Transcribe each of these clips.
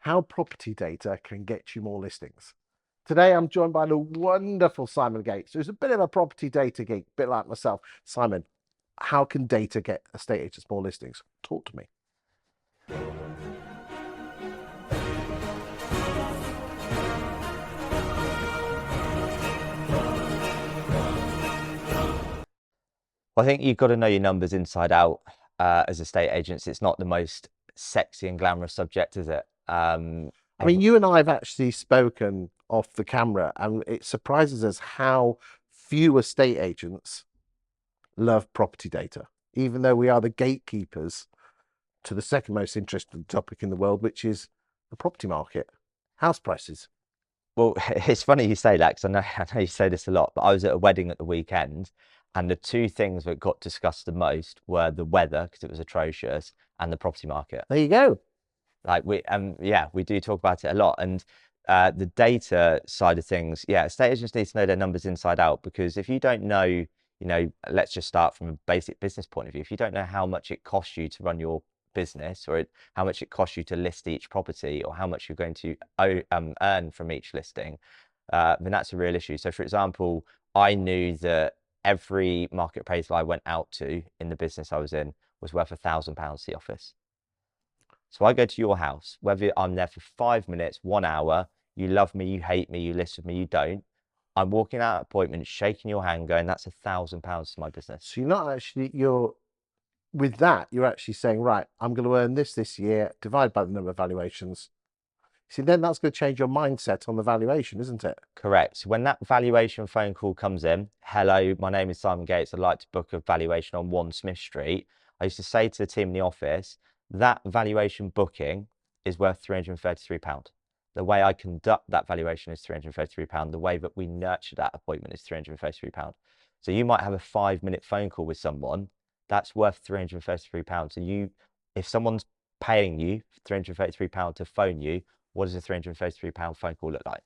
how property data can get you more listings. Today, I'm joined by the wonderful Simon Gates, who's a bit of a property data geek, a bit like myself. Simon, how can data get estate agents more listings? Talk to me. I think you've got to know your numbers inside out as estate agents. It's not the most sexy and glamorous subject, is it? I mean, you and I have actually spoken off the camera, and it surprises us how few estate agents love property data, even though we are the gatekeepers to the second most interesting topic in the world, which is the property market, house prices. Well, it's funny you say that because I know you say this a lot, but I was at a wedding at the weekend, and the two things that got discussed the most were the weather because it was atrocious and the property market. There you go. Like yeah, we do talk about it a lot. And the data side of things, yeah, estate agents need to know their numbers inside out, because if you don't know, let's just start from a basic business point of view. If you don't know how much it costs you to run your business, or how much it costs you to list each property, or how much you're going to earn from each listing, then that's a real issue. So for example, I knew that every market appraisal I went out to in the business I was in was worth £1,000 to the office. So I go to your house, whether I'm there for 5 minutes, 1 hour, you love me, you hate me, you list with me, you don't. I'm walking out of appointment, shaking your hand, going, that's £1,000 to my business. So you're not actually, with that, you're actually saying, right, I'm going to earn this year, divide by the number of valuations. See, then that's going to change your mindset on the valuation, isn't it? Correct. So when that valuation phone call comes in, hello, my name is Simon Gates, I'd like to book a valuation on 1 Smith Street. I used to say to the team in the office, that valuation booking is worth £333. The way I conduct that valuation is £333. The way that we nurture that appointment is £333. So you might have a 5-minute phone call with someone, that's worth £333. So if someone's paying you £333 to phone you, what does a £333 phone call look like?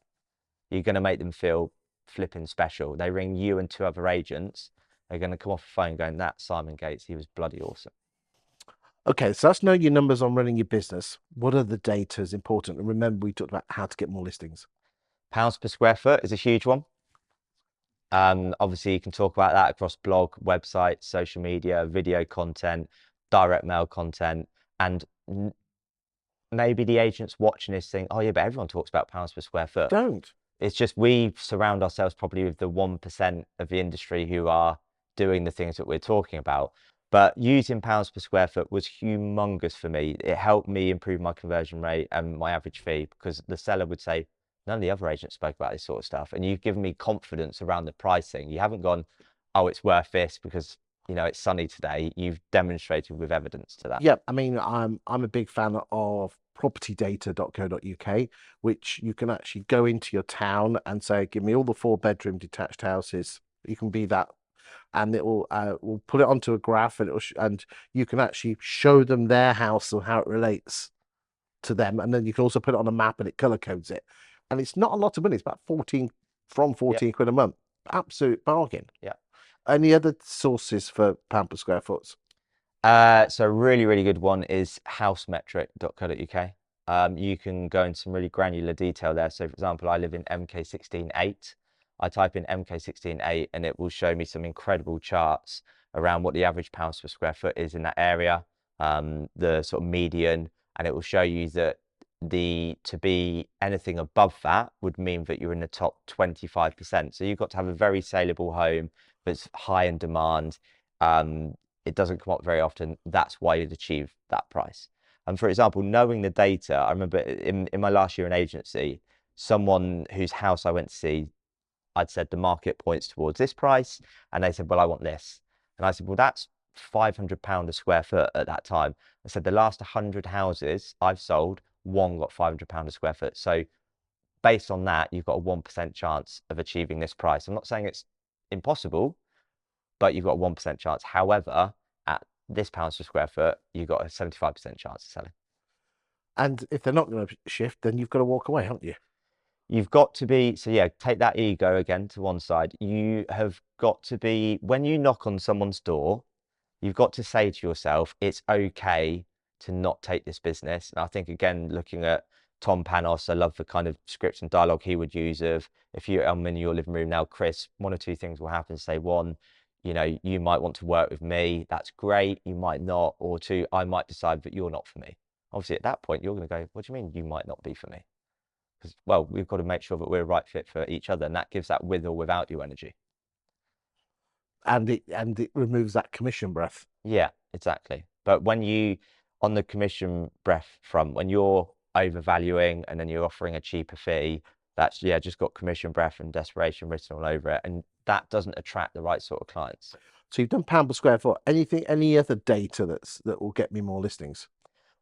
You're going to make them feel flipping special. They ring you and 2 other agents. They're going to come off the phone going, that's Simon Gates. He was bloody awesome. Okay, so let's know your numbers on running your business. What are the data is important? And remember, we talked about how to get more listings. Pounds per square foot is a huge one. Obviously, you can talk about that across blog, website, social media, video content, direct mail content, and maybe the agents watching this think, oh yeah, but everyone talks about pounds per square foot. Don't. It's just we surround ourselves probably with the 1% of the industry who are doing the things that we're talking about. But using pounds per square foot was humongous for me. It helped me improve my conversion rate and my average fee, because the seller would say, none of the other agents spoke about this sort of stuff. And you've given me confidence around the pricing. You haven't gone, oh, it's worth this because it's sunny today. You've demonstrated with evidence to that. Yeah, I mean, I'm a big fan of propertydata.co.uk, which you can actually go into your town and say, give me all the 4-bedroom detached houses. You can be that, and it will put it onto a graph, and and you can actually show them their house or how it relates to them, and then you can also put it on a map and it color codes it. And it's not a lot of money. It's about 14 quid a month. Absolute bargain. Yeah. Any other sources for pound per square foot? So a really, really good one is housemetric.co.uk. You can go into some really granular detail there. So for example, I live in MK168. I type in MK168 and it will show me some incredible charts around what the average pounds per square foot is in that area, the sort of median, and it will show you that to be anything above that would mean that you're in the top 25%. So you've got to have a very saleable home that's high in demand. It doesn't come up very often. That's why you'd achieve that price. And for example, knowing the data, I remember in my last year in agency, someone whose house I went to see, I'd said the market points towards this price, and they said, well, I want this. And I said, well, that's £500 a square foot at that time. I said, the last 100 houses I've sold, one got £500 a square foot. So based on that, you've got a 1% chance of achieving this price. I'm not saying it's impossible, but you've got a 1% chance. However, at this pounds per square foot, you've got a 75% chance of selling. And if they're not going to shift, then you've got to walk away, haven't you? You've got to be, so yeah, take that ego again to one side. You have got to be, when you knock on someone's door, you've got to say to yourself, it's okay to not take this business. And I think, again, looking at Tom Panos, I love the kind of script and dialogue he would use of, if I'm in your living room now, Chris, one or two things will happen. Say one, you might want to work with me. That's great. You might not. Or two, I might decide that you're not for me. Obviously, at that point, you're going to go, what do you mean you might not be for me? Because, well, we've got to make sure that we're a right fit for each other. And that gives that with or without you energy. And it removes that commission breath. Yeah, exactly. But when you, on the commission breath front, when you're overvaluing and then you're offering a cheaper fee, that's, yeah, just got commission breath and desperation written all over it. And that doesn't attract the right sort of clients. So you've done pound per square foot. Any other data that will get me more listings?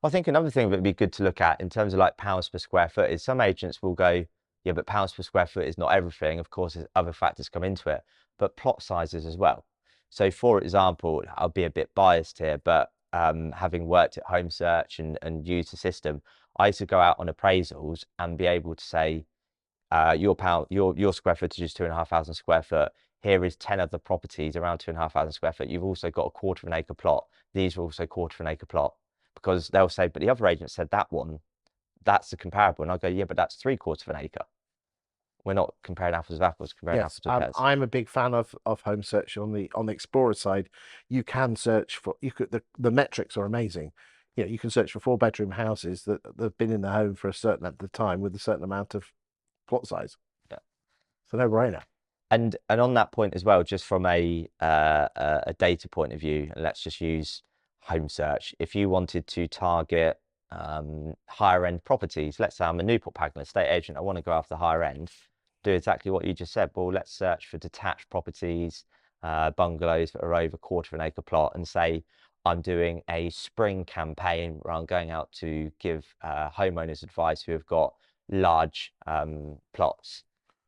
I think another thing that would be good to look at in terms of like pounds per square foot is some agents will go, yeah, but pounds per square foot is not everything. Of course, there's other factors come into it, but plot sizes as well. So for example, I'll be a bit biased here, but having worked at Home Search and used the system, I used to go out on appraisals and be able to say, your square footage is 2,500 square foot. Here is 10 other properties around 2,500 square foot. You've also got a quarter of an acre plot. These are also quarter of an acre plot, because they'll say, but the other agent said that one, that's the comparable. And I'll go, yeah, but that's 3/4 of an acre. We're not comparing apples with apples, comparing Yes, apples with pears. I'm a big fan of home search on the Explorer side. You can search for the metrics are amazing. You can search for 4-bedroom houses that have been in the home for a certain length of time with a certain amount of plot size. Yeah. It's a no-brainer. And on that point as well, just from a data point of view, and let's just use Home Search. If you wanted to target higher end properties, let's say I'm a Newport Pagnell estate agent, I want to go after higher end, do exactly what you just said. Well, let's search for detached properties, bungalows that are over quarter of an acre plot, and say I'm doing a spring campaign where I'm going out to give homeowners advice who have got large plots.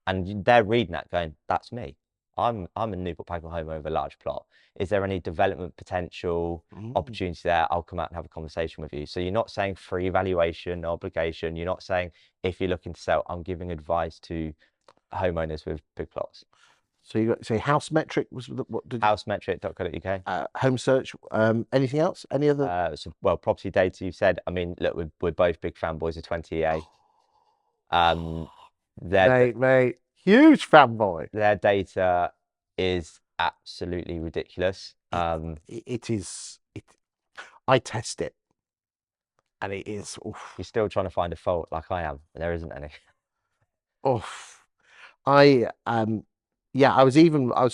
And they're reading that going, that's me. I'm a Newport Pagnell homeowner with a large plot. Is there any development potential opportunity there? I'll come out and have a conversation with you. So you're not saying free valuation, no obligation. You're not saying if you're looking to sell, I'm giving advice to homeowners with big plots. So you got say house metric was what did Housemetric.co.uk. home search? Anything else? Any other? Well, property data you said. I mean, look, we're both big fanboys of 20EA. Mate, huge fanboy. Their data is absolutely ridiculous. It is. I test it, and it is. You're still trying to find a fault like I am, and there isn't any. I yeah, I was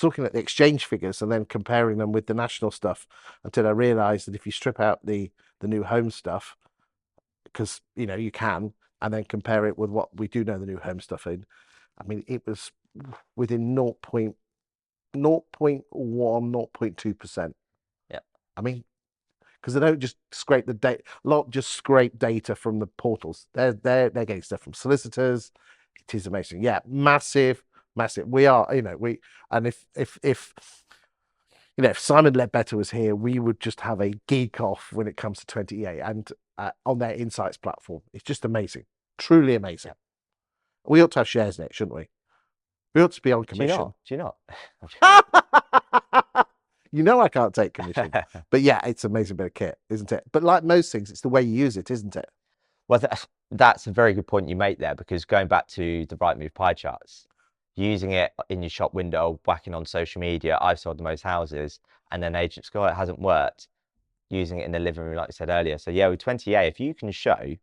looking at the exchange figures and then comparing them with the national stuff until I realized that if you strip out the new home stuff, because you can, and then compare it with what we do know the new home stuff in, I mean, it was within 0.1, 0.2%. Yeah. I mean, because they don't just scrape the data, a lot just scrape data from the portals. They're getting stuff from solicitors. It is amazing. Yeah, massive. We are, and if Simon Ledbetter was here, we would just have a geek off when it comes to 20EA and on their insights platform. It's just amazing, truly amazing. Yeah. We ought to have shares in it, shouldn't we? We ought to be on commission. Do you not? I can't take commission, but yeah, it's an amazing bit of kit, isn't it? But like most things, it's the way you use it, isn't it? Well, that's a very good point you make there, because going back to the Rightmove pie charts, using it in your shop window, whacking on social media, I've sold the most houses, and then agents go, oh, it hasn't worked. Using it in the living room, like I said earlier. So yeah, with 20A, if you can show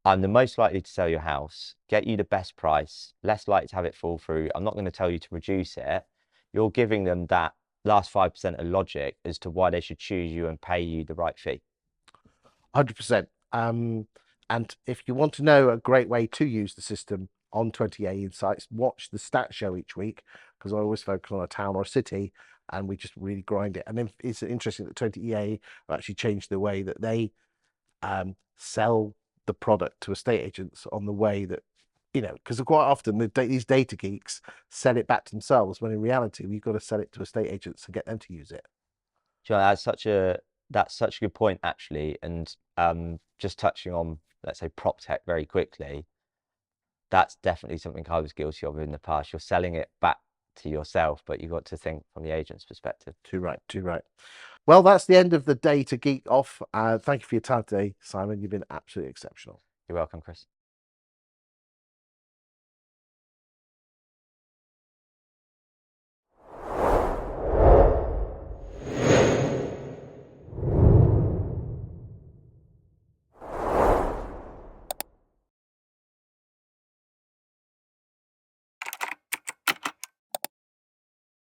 I'm the most likely to sell your house, get you the best price, less likely to have it fall through, I'm not going to tell you to reduce it. You're giving them that last 5% of logic as to why they should choose you and pay you the right fee. 100%. And if you want to know a great way to use the system on 20A Insights, watch the stat show each week, because I always focus on a town or a city and we just really grind it. And then it's interesting that 20EA have actually changed the way that they sell the product to estate agents, on the way that, because quite often these data geeks sell it back to themselves, when in reality, we've got to sell it to estate agents and get them to use it. John, that's such a good point, actually. And just touching on, let's say, prop tech very quickly, that's definitely something I was guilty of in the past. You're selling it back to yourself, but you've got to think from the agent's perspective. Too right. Well, that's the end of the Data Geek Off. Thank you for your time today, Simon. You've been absolutely exceptional. You're welcome, Chris.